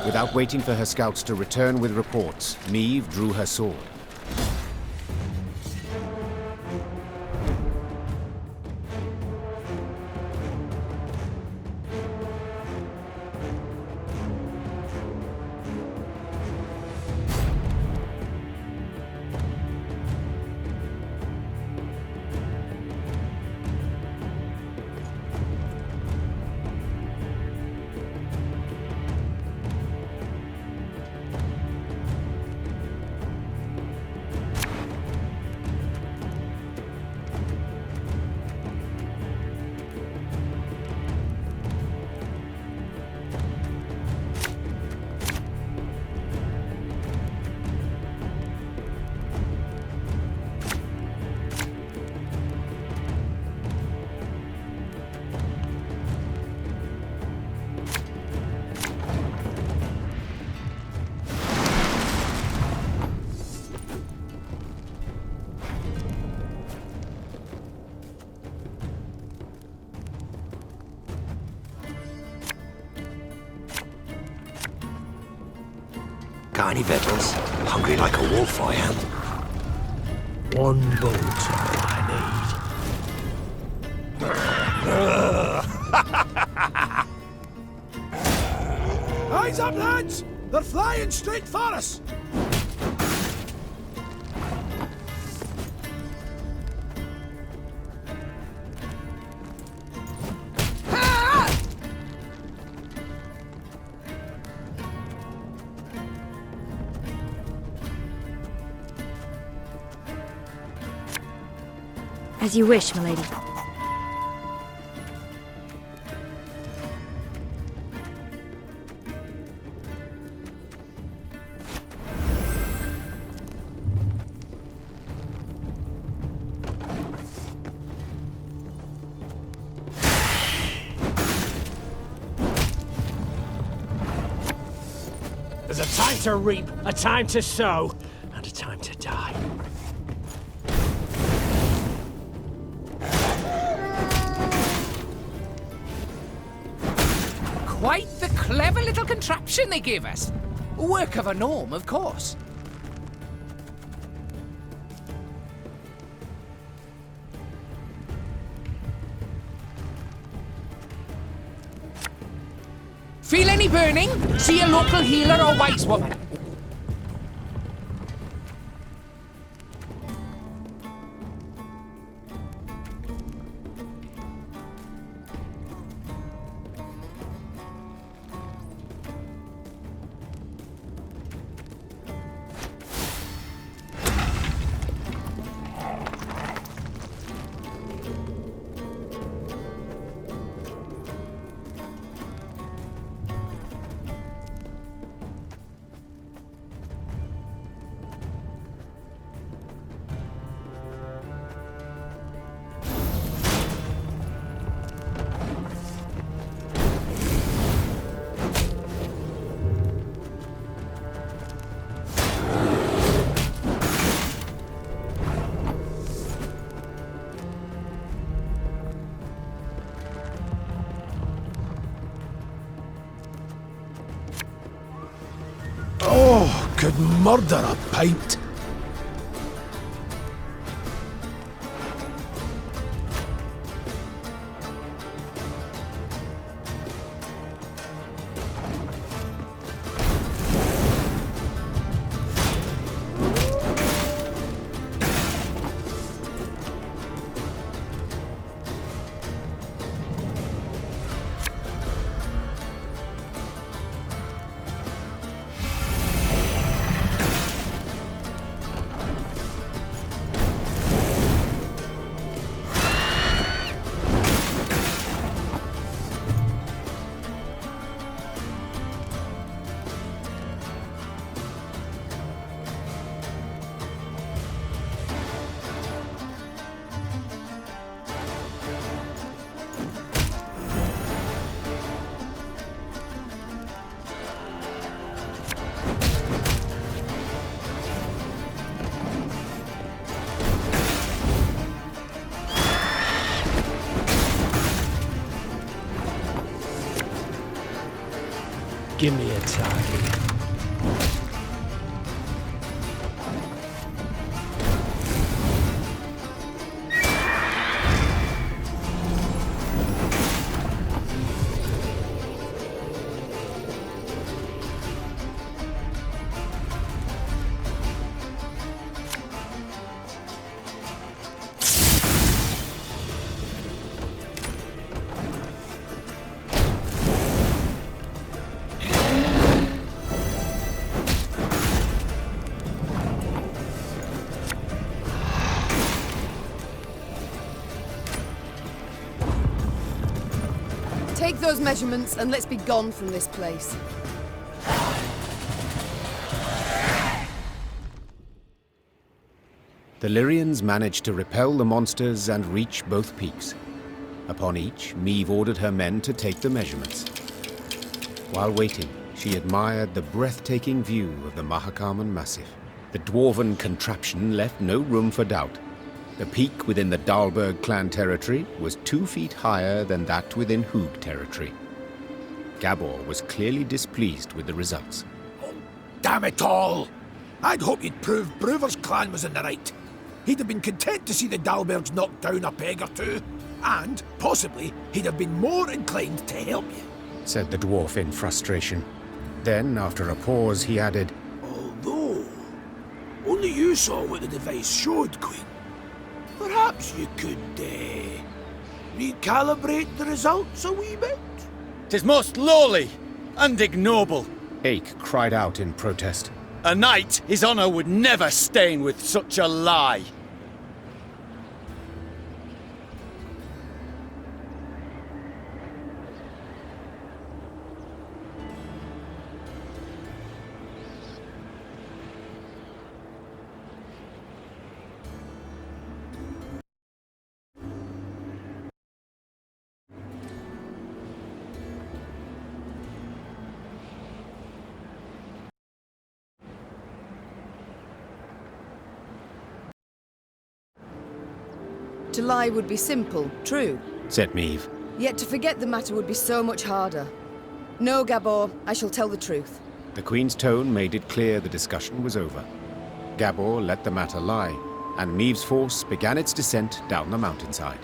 Without waiting for her scouts to return with reports, Meve drew her sword. Got any victuals? Hungry like a wolf, I am. One bolt I need. Eyes up, lads! They're flying straight for us! As you wish, milady. There's a time to reap, a time to sow, and a time to die. Quite the clever little contraption they gave us. Work of a gnome, of course. Feel any burning? See a local healer or wise woman. Oh, could murder a pint. Give me a target. Take those measurements and let's be gone from this place. The Lyrians managed to repel the monsters and reach both peaks. Upon each, Meve ordered her men to take the measurements. While waiting, she admired the breathtaking view of the Mahakaman Massif. The dwarven contraption left no room for doubt. The peak within the Dahlberg clan territory was 2 feet higher than that within Hoog territory. Gabor was clearly displeased with the results. Oh, damn it all! I'd hoped you'd prove Brewer's clan was in the right. He'd have been content to see the Dahlbergs knocked down a peg or two, and, possibly, he'd have been more inclined to help you, said the dwarf in frustration. Then, after a pause, he added, although only you saw what the device showed, Queen. Perhaps you could, recalibrate the results a wee bit? 'Tis most lowly and ignoble. Ake cried out in protest. A knight his honor would never stain with such a lie. To lie would be simple, true. Said Meve. Yet to forget the matter would be so much harder. No, Gabor, I shall tell the truth. The Queen's tone made it clear the discussion was over. Gabor let the matter lie, and Meve's force began its descent down the mountainside.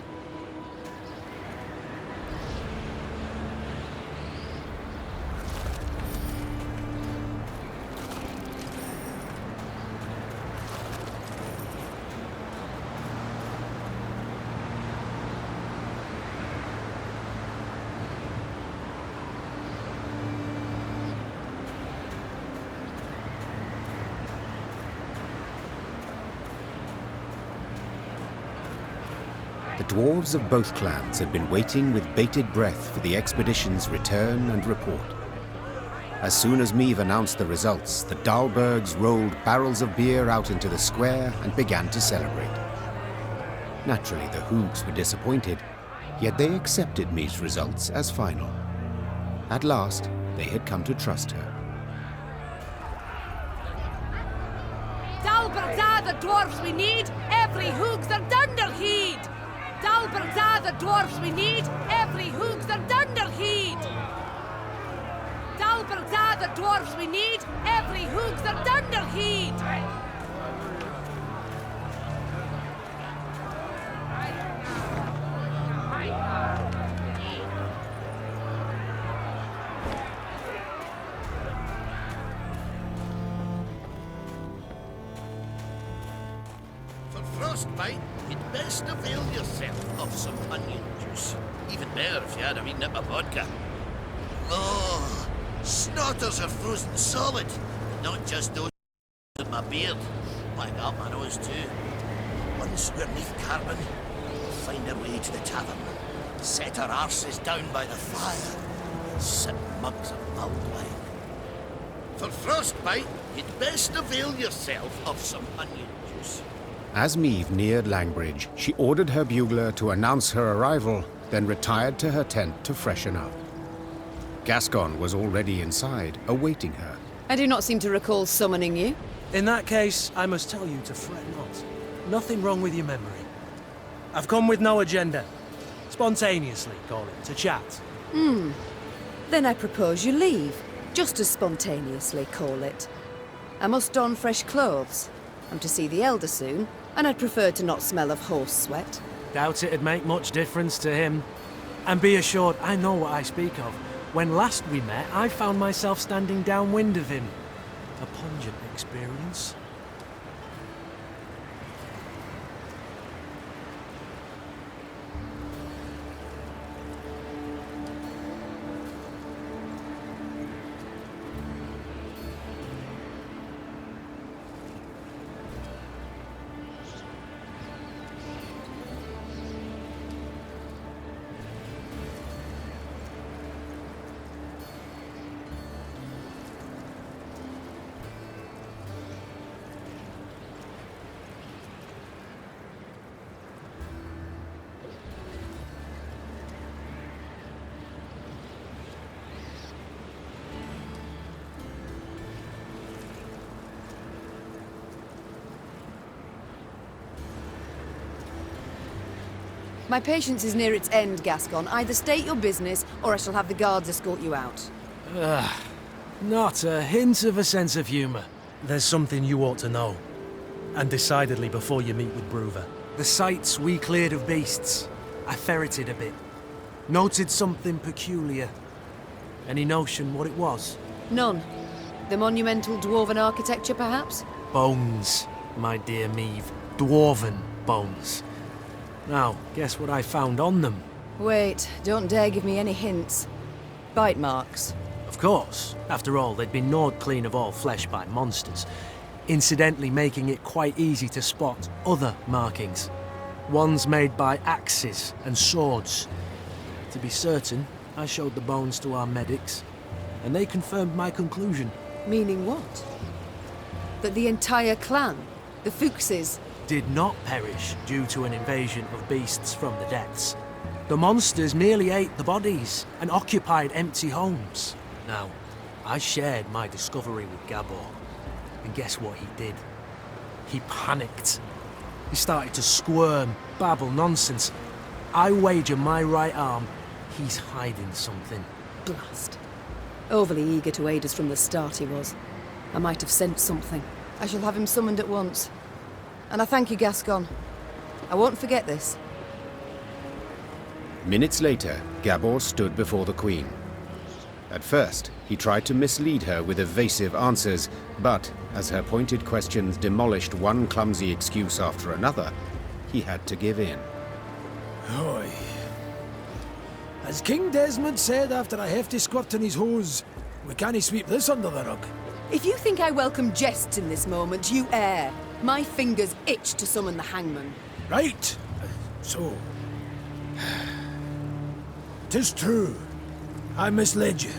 The dwarves of both clans had been waiting with bated breath for the expedition's return and report. As soon as Meve announced the results, the Dahlbergs rolled barrels of beer out into the square and began to celebrate. Naturally, the Hoogs were disappointed, yet they accepted Meve's results as final. At last, they had come to trust her. Dahlbergs are the dwarfs we need, every Hoogs are Dunderheed! Dahlbergs are the dwarfs we need, every Hoogs are Dunderheed! Dahlbergs are the dwarfs we need, every Hoogs are Dunderheed! For frostbite, you'd best avail yourself of some onion juice. Even better if you had a wee nip of vodka. Oh, snorters are frozen solid. Not just those in my beard, but up my nose too. Once we're neath carbon, we'll find our way to the tavern, set our arses down by the fire, and sip mugs of mulled wine. For frostbite, you'd best avail yourself of some onion juice. As Meve neared Langbridge, she ordered her bugler to announce her arrival, then retired to her tent to freshen up. Gascon was already inside, awaiting her. I do not seem to recall summoning you. In that case, I must tell you to fret not. Nothing wrong with your memory. I've come with no agenda. Spontaneously, call it, to chat. Then I propose you leave. Just as spontaneously, call it. I must don fresh clothes. I'm to see the Elder soon, and I'd prefer to not smell of horse sweat. Doubt it'd make much difference to him. And be assured, I know what I speak of. When last we met, I found myself standing downwind of him. A pungent experience. My patience is near its end, Gascon. Either state your business, or I shall have the guards escort you out. Not a hint of a sense of humour. There's something you ought to know. And decidedly before you meet with Bruver. The sites we cleared of beasts. I ferreted a bit. Noted something peculiar. Any notion what it was? None. The monumental dwarven architecture, perhaps? Bones, my dear Meave. Dwarven bones. Now, guess what I found on them? Wait, don't dare give me any hints. Bite marks. Of course. After all, they'd been gnawed clean of all flesh by monsters, incidentally making it quite easy to spot other markings. Ones made by axes and swords. To be certain, I showed the bones to our medics, and they confirmed my conclusion. Meaning what? That the entire clan, the Fuchses, did not perish due to an invasion of beasts from the depths. The monsters merely ate the bodies and occupied empty homes. Now, I shared my discovery with Gabor, and guess what he did? He panicked. He started to squirm, babble nonsense. I wager my right arm, he's hiding something. Blast. Overly eager to aid us from the start he was. I might have sensed something. I shall have him summoned at once. And I thank you, Gascon. I won't forget this. Minutes later, Gabor stood before the Queen. At first, he tried to mislead her with evasive answers, but as her pointed questions demolished one clumsy excuse after another, he had to give in. Oi. As King Desmond said after a hefty squirt in his hose, we can't sweep this under the rug. If you think I welcome jests in this moment, you err. My fingers itch to summon the hangman. Right. So... 'tis true. I misled you.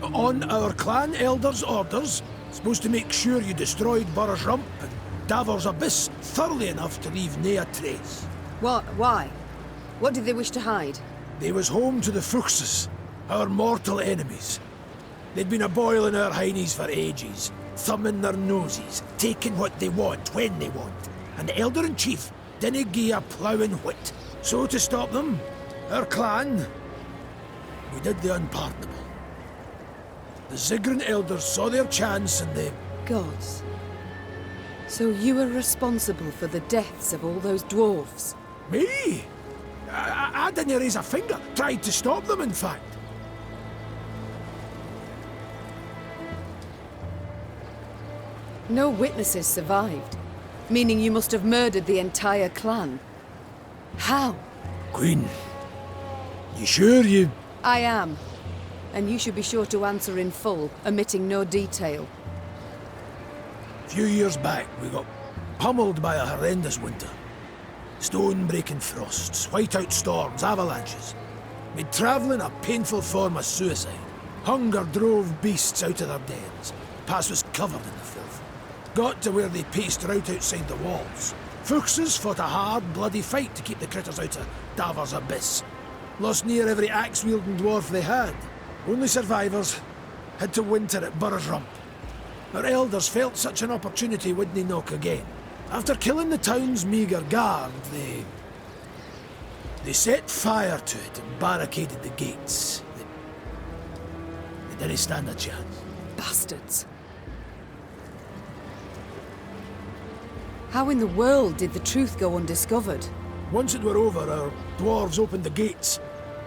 On our clan elder's orders, supposed to make sure you destroyed Burr's Rump and Davor's Abyss thoroughly enough to leave nae a trace. What? Why? What did they wish to hide? They was home to the Fuchses, our mortal enemies. They'd been a-boiling our heinies for ages, thumbing their noses, taking what they want when they want, and the Elder-in-Chief didn't gie a ploughing whit. So to stop them, our clan, we did the unpardonable. The Ziggurin elders saw their chance and they... Gods. So you were responsible for the deaths of all those dwarves? Me? I didn't raise a finger. Tried to stop them, in fact. No witnesses survived, meaning you must have murdered the entire clan. How? Queen, you sure you... I am. And you should be sure to answer in full, omitting no detail. A few years back, we got pummeled by a horrendous winter. Stone-breaking frosts, whiteout storms, avalanches. Made travelling a painful form of suicide. Hunger drove beasts out of their dens. Pass was covered in the filth. Got to where they paced right outside the walls. Fuchses fought a hard, bloody fight to keep the critters out of Davor's Abyss. Lost near every axe-wielding dwarf they had. Only survivors had to winter at Burr's Rump. Our elders felt such an opportunity wouldn't knock again. After killing the town's meagre guard, they set fire to it and barricaded the gates. They didn't stand a chance. Bastards. How in the world did the truth go undiscovered? Once it were over, our dwarves opened the gates.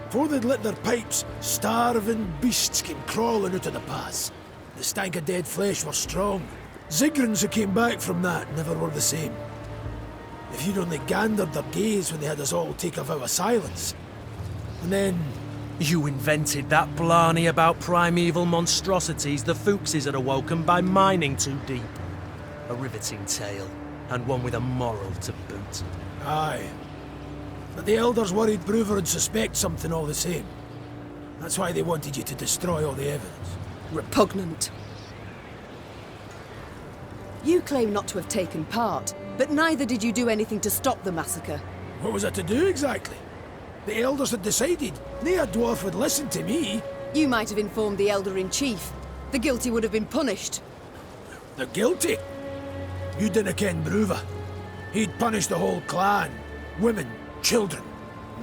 Before they'd lit their pipes, starving beasts came crawling out of the pass. The stank of dead flesh were strong. Zigrins who came back from that never were the same. If you'd only gandered their gaze when they had us all take a vow of silence. And then... You invented that blarney about primeval monstrosities the Fuchses had awoken by mining too deep. A riveting tale, and one with a moral to boot. Aye. But the elders worried Bruver would suspect something all the same. That's why they wanted you to destroy all the evidence. Repugnant. You claim not to have taken part, but neither did you do anything to stop the massacre. What was I to do exactly? The elders had decided. Nae dwarf would listen to me. You might have informed the Elder-in-Chief. The guilty would have been punished. The guilty? You didn't ken Bruver. He'd punish the whole clan. Women, children.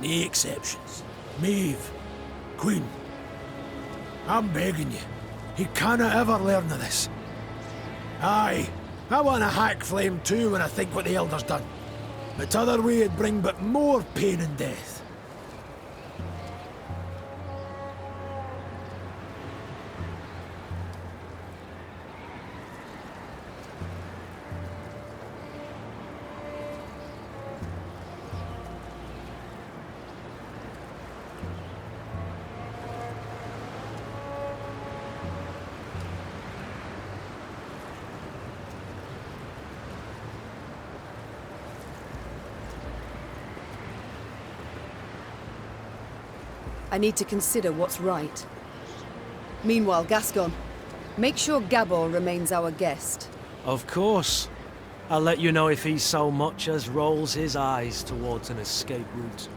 Nae exceptions. Maeve. Queen. I'm begging you. He canna ever learn of this. Aye, I want a hack flame too when I think what the elders done. But t'other way it'd bring but more pain and death. I need to consider what's right. Meanwhile, Gascon, make sure Gabor remains our guest. Of course. I'll let you know if he so much as rolls his eyes towards an escape route.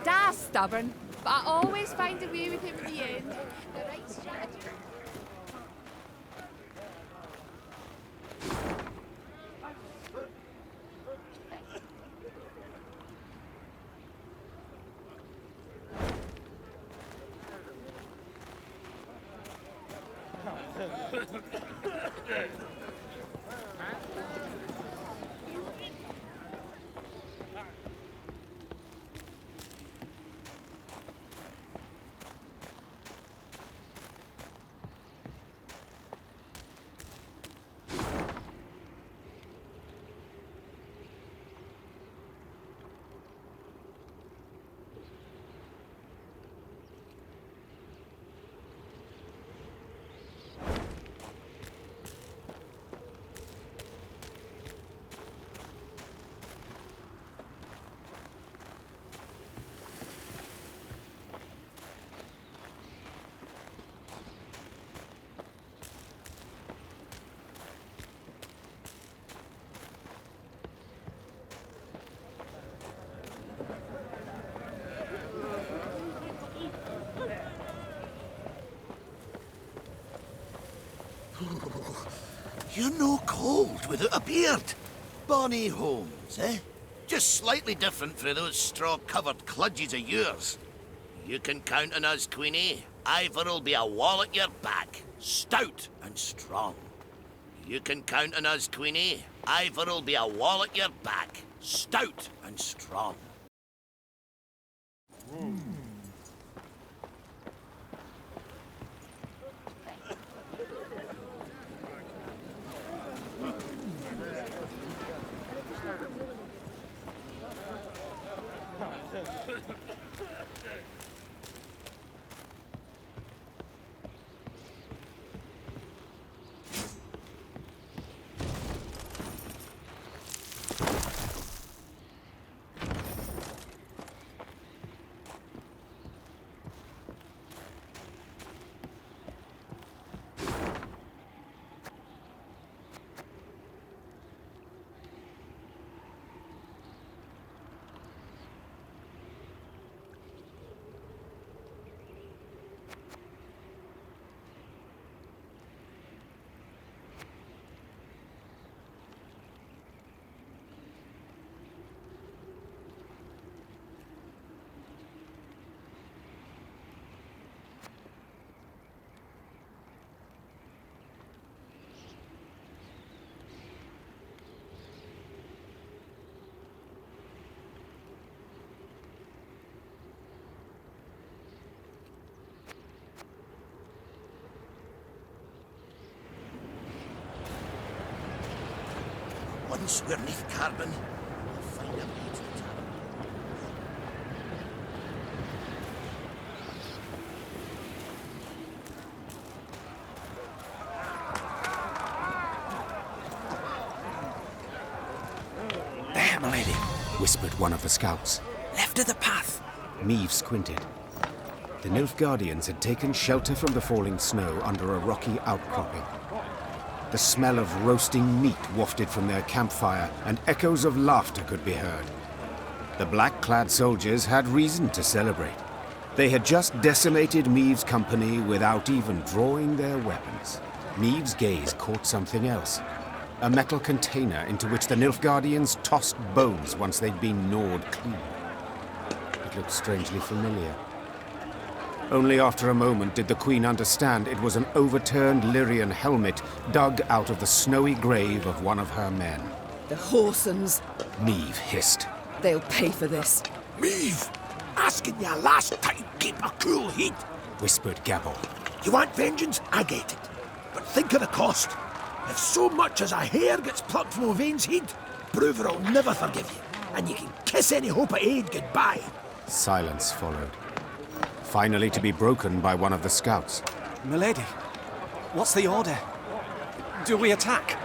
Da's stubborn, but I always find a way with him in the end. The right strategy. You're no cold without a beard. Bonnie Holmes, eh? Just slightly different from those straw-covered kludges of yours. You can count on us, Queenie. Ivor'll be a wall at your back, stout and strong. You can count on us, Queenie. Ivor'll be a wall at your back, stout and strong. Once we're neath Carbon, we'll find a way to the tavern. There, milady, whispered one of the scouts. Left of the path. Meave squinted. The Nilfgaardians had taken shelter from the falling snow under a rocky outcropping. The smell of roasting meat wafted from their campfire, and echoes of laughter could be heard. The black-clad soldiers had reason to celebrate. They had just decimated Meave's company without even drawing their weapons. Meave's gaze caught something else. A metal container into which the Nilfgaardians tossed bones once they'd been gnawed clean. It looked strangely familiar. Only after a moment did the Queen understand it was an overturned Lyrian helmet dug out of the snowy grave of one of her men. The Horsens. Meave hissed. They'll pay for this. Meave! Asking you last time, keep a cool head. Whispered Gabble. You want vengeance? I get it. But think of the cost. If so much as a hair gets plucked from O'Vane's head, Bruver will never forgive you. And you can kiss any hope of aid goodbye. Silence followed, finally to be broken by one of the scouts. Milady, what's the order? Do we attack?